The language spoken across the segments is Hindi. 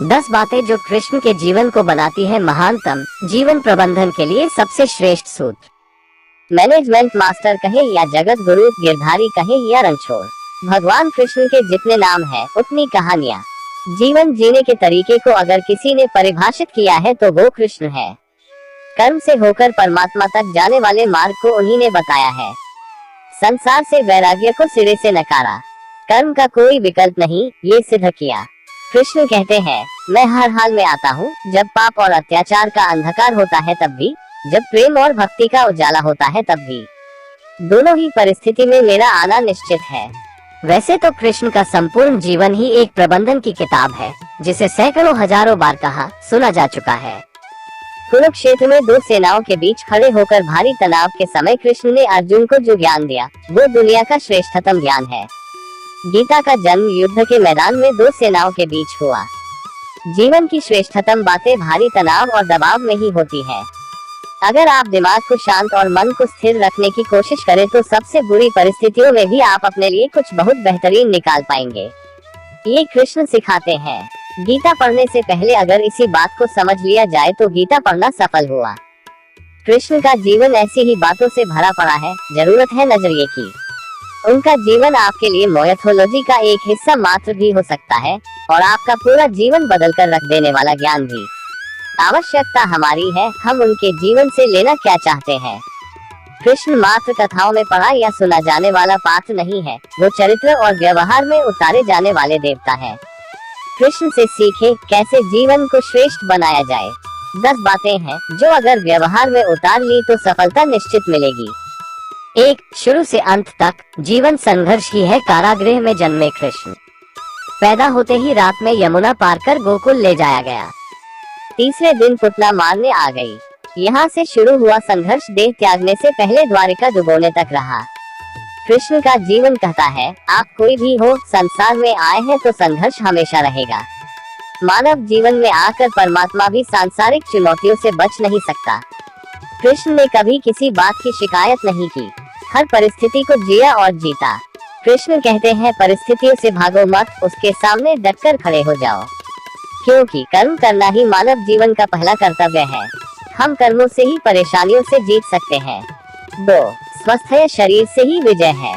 10 बातें जो कृष्ण के जीवन को बनाती है महानतम। जीवन प्रबंधन के लिए सबसे श्रेष्ठ सूत्र। मैनेजमेंट मास्टर कहे या जगत गुरु, गिरधारी कहे या रणछोड़, भगवान कृष्ण के जितने नाम हैं उतनी कहानियाँ। जीवन जीने के तरीके को अगर किसी ने परिभाषित किया है तो वो कृष्ण है। कर्म से होकर परमात्मा तक जाने वाले मार्ग को उन्हीं ने बताया है। संसार से वैराग्य को सिरे से नकारा, कर्म का कोई विकल्प नहीं, ये सिद्ध किया। कृष्ण कहते हैं, मैं हर हाल में आता हूँ, जब पाप और अत्याचार का अंधकार होता है तब भी, जब प्रेम और भक्ति का उजाला होता है तब भी। दोनों ही परिस्थिति में मेरा आना निश्चित है। वैसे तो कृष्ण का संपूर्ण जीवन ही एक प्रबंधन की किताब है, जिसे सैकड़ों हजारों बार कहा सुना जा चुका है। कुरुक्षेत्र में दो सेनाओं के बीच खड़े होकर भारी तनाव के समय कृष्ण ने अर्जुन को जो ज्ञान दिया वो दुनिया का श्रेष्ठतम ज्ञान है। गीता का जन्म युद्ध के मैदान में दो सेनाओं के बीच हुआ। जीवन की श्रेष्ठतम बातें भारी तनाव और दबाव में ही होती है। अगर आप दिमाग को शांत और मन को स्थिर रखने की कोशिश करें तो सबसे बुरी परिस्थितियों में भी आप अपने लिए कुछ बहुत बेहतरीन निकाल पाएंगे। ये कृष्ण सिखाते हैं। गीता पढ़ने से पहले अगर इसी बात को समझ लिया जाए तो गीता पढ़ना सफल हुआ। कृष्ण का जीवन ऐसी ही बातों से भरा पड़ा है, जरूरत है नजरिए की। उनका जीवन आपके लिए मायोथोलॉजी का एक हिस्सा मात्र भी हो सकता है और आपका पूरा जीवन बदल कर रख देने वाला ज्ञान भी। आवश्यकता हमारी है, हम उनके जीवन से लेना क्या चाहते हैं। कृष्ण मात्र कथाओं में पढ़ा या सुना जाने वाला पात्र नहीं है, वो चरित्र और व्यवहार में उतारे जाने वाले देवता है। कृष्ण से सीखे कैसे जीवन को श्रेष्ठ बनाया जाए। 10 बातें हैं जो अगर व्यवहार में उतार ली तो सफलता निश्चित मिलेगी। 1. शुरू से अंत तक जीवन संघर्ष ही है। कारागृह में जन्मे कृष्ण, पैदा होते ही रात में यमुना पार कर गोकुल ले जाया गया। तीसरे दिन पुतना मारने आ गई। यहाँ से शुरू हुआ संघर्ष देह त्यागने से पहले द्वारिका डुबोने तक रहा। कृष्ण का जीवन कहता है, आप कोई भी हो, संसार में आए हैं तो संघर्ष हमेशा रहेगा। मानव जीवन में आकर परमात्मा भी सांसारिक चुनौतियों से बच नहीं सकता। कृष्ण ने कभी किसी बात की शिकायत नहीं की, हर परिस्थिति को जिया और जीता। कृष्ण कहते हैं, परिस्थितियों से भागो मत, उसके सामने डटकर खड़े हो जाओ, क्योंकि कर्म करना ही मानव जीवन का पहला कर्तव्य है। हम कर्मों से ही परेशानियों से जीत सकते हैं। 2. स्वस्थ शरीर से ही विजय है।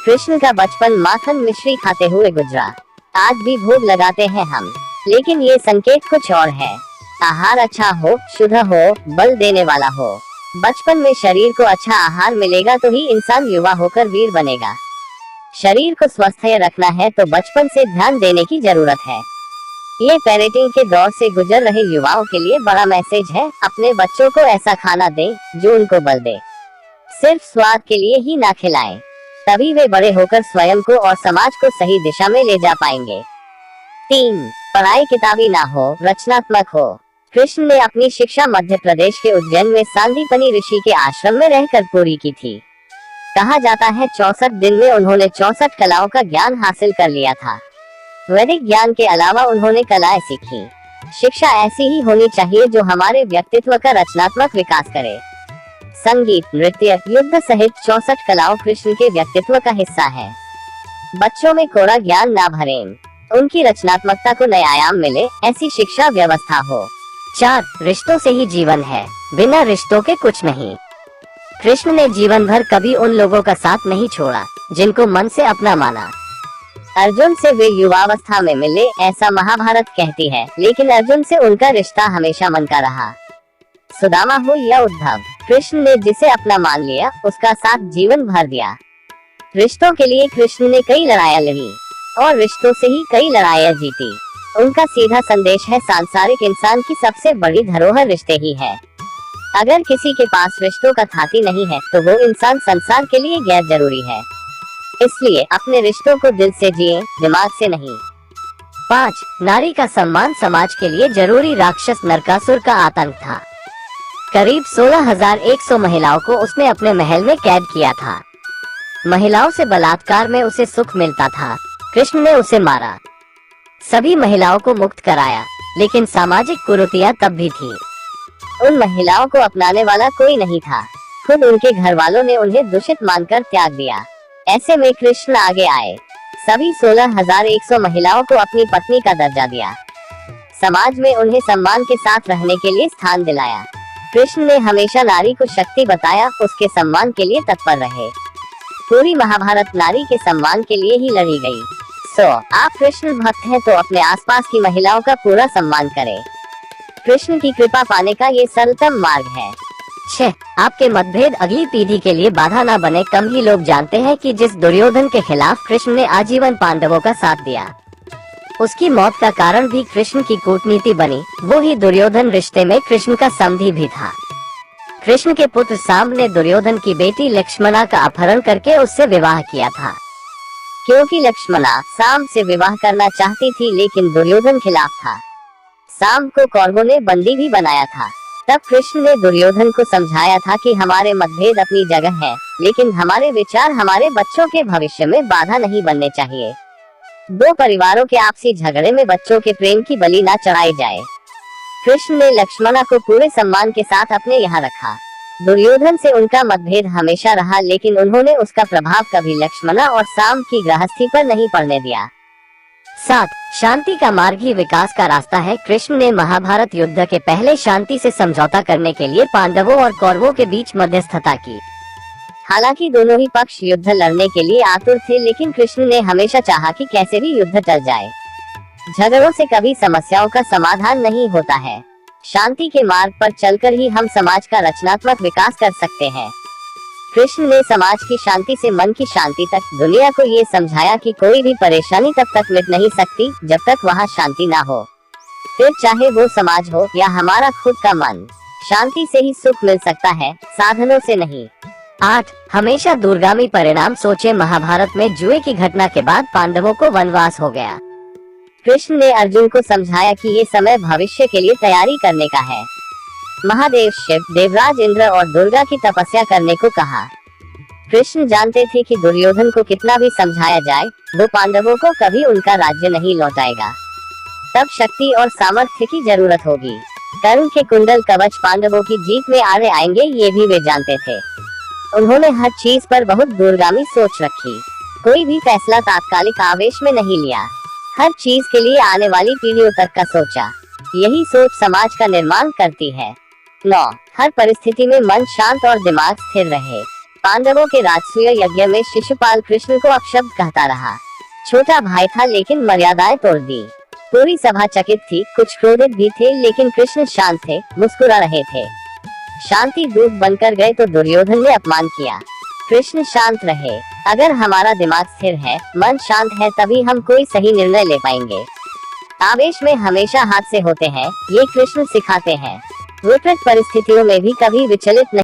कृष्ण का बचपन माखन मिश्री खाते हुए गुजरा। आज भी भोग लगाते हैं हम, लेकिन ये संकेत कुछ और है। आहार अच्छा हो, शुद्ध हो, बल देने वाला हो। बचपन में शरीर को अच्छा आहार मिलेगा तो ही इंसान युवा होकर वीर बनेगा। शरीर को स्वस्थ रखना है तो बचपन से ध्यान देने की जरूरत है। ये पेरेंटिंग के दौर से गुजर रहे युवाओं के लिए बड़ा मैसेज है। अपने बच्चों को ऐसा खाना दें जो उनको बल दे, सिर्फ स्वाद के लिए ही ना खिलाएं, तभी वे बड़े होकर स्वयं को और समाज को सही दिशा में ले जा पाएंगे। 3. पढ़ाई किताबी ना हो, रचनात्मक हो। कृष्ण ने अपनी शिक्षा मध्य प्रदेश के उज्जैन में सांदीपनि ऋषि के आश्रम में रहकर पूरी की थी। कहा जाता है 64 दिन में उन्होंने 64 कलाओं का ज्ञान हासिल कर लिया था। वैदिक ज्ञान के अलावा उन्होंने कलाएं सीखी। शिक्षा ऐसी ही होनी चाहिए जो हमारे व्यक्तित्व का रचनात्मक विकास करे। संगीत, नृत्य, युद्ध सहित 64 कलाओं कृष्ण के व्यक्तित्व का हिस्सा है। बच्चों में कोरा ज्ञान ना भरें, उनकी रचनात्मकता को नया आयाम मिले, ऐसी शिक्षा व्यवस्था हो। 4. रिश्तों से ही जीवन है, बिना रिश्तों के कुछ नहीं। कृष्ण ने जीवन भर कभी उन लोगों का साथ नहीं छोड़ा जिनको मन से अपना माना। अर्जुन से वे युवावस्था में मिले, ऐसा महाभारत कहती है, लेकिन अर्जुन से उनका रिश्ता हमेशा मन का रहा। सुदामा हो या उद्धव, कृष्ण ने जिसे अपना मान लिया उसका साथ जीवन भर दिया। रिश्तों के लिए कृष्ण ने कई लड़ाइयाँ लड़ी और रिश्तों से ही कई लड़ाइयाँ जीती। उनका सीधा संदेश है, सांसारिक इंसान की सबसे बड़ी धरोहर रिश्ते ही है। अगर किसी के पास रिश्तों का थाती नहीं है तो वो इंसान संसार के लिए गैर जरूरी है। इसलिए अपने रिश्तों को दिल से जिए, दिमाग से नहीं। 5. नारी का सम्मान समाज के लिए जरूरी। राक्षस नरकासुर का आतंक था। करीब 16,100 महिलाओं को उसने अपने महल में कैद किया था। महिलाओं से बलात्कार में उसे सुख मिलता था। कृष्ण ने उसे मारा, सभी महिलाओं को मुक्त कराया, लेकिन सामाजिक कुरीतियां तब भी थी। उन महिलाओं को अपनाने वाला कोई नहीं था। खुद उनके घर वालों ने उन्हें दूषित मानकर त्याग दिया। ऐसे में कृष्ण आगे आए, सभी 16,100 महिलाओं को अपनी पत्नी का दर्जा दिया। समाज में उन्हें सम्मान के साथ रहने के लिए स्थान दिलाया। कृष्ण ने हमेशा नारी को शक्ति बताया, उसके सम्मान के लिए तत्पर रहे। पूरी महाभारत नारी के सम्मान के लिए ही लड़ी गई। आप कृष्ण भक्त हैं तो अपने आसपास की महिलाओं का पूरा सम्मान करें। कृष्ण की कृपा पाने का ये सरलतम मार्ग है। 6. आपके मतभेद अगली पीढ़ी के लिए बाधा न बने। कम ही लोग जानते हैं कि जिस दुर्योधन के खिलाफ कृष्ण ने आजीवन पांडवों का साथ दिया, उसकी मौत का कारण भी कृष्ण की कूटनीति बनी। वो ही दुर्योधन रिश्ते में कृष्ण का समधी भी था। कृष्ण के पुत्र साम्ब ने दुर्योधन की बेटी लक्ष्मणा का अपहरण करके उससे विवाह किया था। क्योंकि लक्ष्मणा साम्ब से विवाह करना चाहती थी, लेकिन दुर्योधन खिलाफ था। साम्ब को कौरवों ने बंदी भी बनाया था। तब कृष्ण ने दुर्योधन को समझाया था कि हमारे मतभेद अपनी जगह है, लेकिन हमारे विचार हमारे बच्चों के भविष्य में बाधा नहीं बनने चाहिए। दो परिवारों के आपसी झगड़े में बच्चों के प्रेम की बलि न चढ़ाई जाए। कृष्ण ने लक्ष्मणा को पूरे सम्मान के साथ अपने यहाँ रखा। दुर्योधन से उनका मतभेद हमेशा रहा, लेकिन उन्होंने उसका प्रभाव कभी लक्ष्मणा और साम्ब की गृहस्थी पर नहीं पड़ने दिया। 7. शांति का मार्ग ही विकास का रास्ता है। कृष्ण ने महाभारत युद्ध के पहले शांति से समझौता करने के लिए पांडवों और कौरवों के बीच मध्यस्थता की। हालांकि दोनों ही पक्ष युद्ध लड़ने के लिए आतुर थे, लेकिन कृष्ण ने हमेशा चाहा कि कैसे भी युद्ध टल जाए। झगड़ों से कभी समस्याओं का समाधान नहीं होता है। शांति के मार्ग पर चलकर ही हम समाज का रचनात्मक विकास कर सकते हैं। कृष्ण ने समाज की शांति से मन की शांति तक दुनिया को ये समझाया कि कोई भी परेशानी तब तक मिट नहीं सकती जब तक वहाँ शांति ना हो। फिर चाहे वो समाज हो या हमारा खुद का मन, शांति से ही सुख मिल सकता है, साधनों से नहीं। 8. हमेशा दूरगामी परिणाम सोचे। महाभारत में जुए की घटना के बाद पांडवों को वनवास हो गया। कृष्ण ने अर्जुन को समझाया कि ये समय भविष्य के लिए तैयारी करने का है। महादेव शिव, देवराज इंद्र और दुर्गा की तपस्या करने को कहा। कृष्ण जानते थे कि दुर्योधन को कितना भी समझाया जाए, वो पांडवों को कभी उनका राज्य नहीं लौटाएगा। तब शक्ति और सामर्थ्य की जरूरत होगी। कर्ण के कुंडल कवच पांडवों की जीत में आड़े आएंगे, ये भी वे जानते थे। उन्होंने हर चीज पर बहुत दूरगामी सोच रखी। कोई भी फैसला तात्कालिक आवेश में नहीं लिया। हर चीज के लिए आने वाली पीढ़ियों तक का सोचा। यही सोच समाज का निर्माण करती है। 9. हर परिस्थिति में मन शांत और दिमाग स्थिर रहे। पांडवों के राजसूय यज्ञ में शिशुपाल कृष्ण को अपशब्द कहता रहा। छोटा भाई था, लेकिन मर्यादाएं तोड़ दी। पूरी सभा चकित थी, कुछ क्रोधित भी थे, लेकिन कृष्ण शांत थे, मुस्कुरा रहे थे। शांति दूत बनकर गए तो दुर्योधन ने अपमान किया। कृष्ण शांत रहे। अगर हमारा दिमाग स्थिर है, मन शांत है, तभी हम कोई सही निर्णय ले पाएंगे। आवेश में हमेशा हादसे होते हैं, ये कृष्ण सिखाते हैं। विपरीत परिस्थितियों में भी कभी विचलित नहीं